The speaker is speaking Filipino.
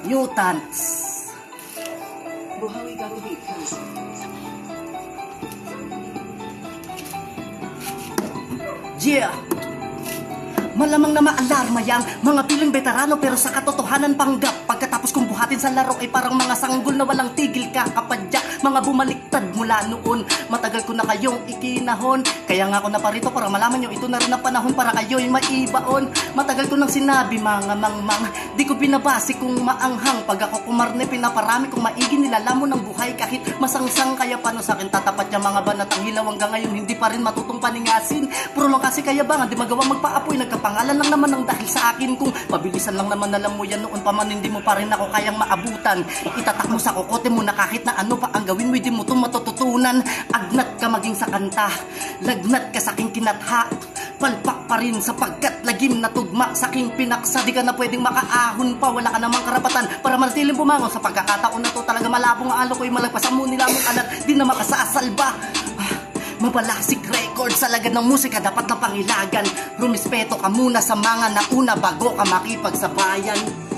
Mutants. Buhawi Gabi Plus. Yeah! Malamang na maalarma yang mga piling veterano pero sa katotohanan panggap. Pagkatapos kong buhatin sa laro ay parang mga sanggol na walang tigil kakapadya. Mga bumaliktad mula noon, matagal ko na kayong ikinahon. Kaya nga ako na parito para malaman nyo ito na rin ang panahon para kayo'y maibaon. Matagal ko nang sinabi mga mangmang, di ko binabasi kung maanghang. Pag ako kumarne pinaparami kung maigi nilalamon ng buhay kahit masangsang. Kaya paano sa akin tatapat yung mga banatang hilaw hanggang ngayon hindi pa rin matutong paningasin. Puro lang kasi kayabangan, di magawa magpaapoy. Nagkapangalan lang naman ang dahil sa akin. Kung pabilisan lang naman alam mo yan noon pa man hindi mo pa rin ako kayang maabutan. Itatak mo sa kokote mo na kahit na ano pa ang gawin mo hindi mo itong matututunan. Agnat ka maging sa kanta, lagnat ka sa aking kinatha, palpak pa rin sapagkat lagim na tugma sa aking pinaksa. Di ka na pwedeng makaahon pa, wala ka namang karapatan para manatiling bumangon. Sa pagkakataon na to talaga malabong ang alo ko'y malagpasan mo nila mong alat, di na makasasalba. Mabalasik record sa lagad ng musika dapat na pangilagan. Rumispeto ka muna sa mga nauna bago ka makipagsabayan.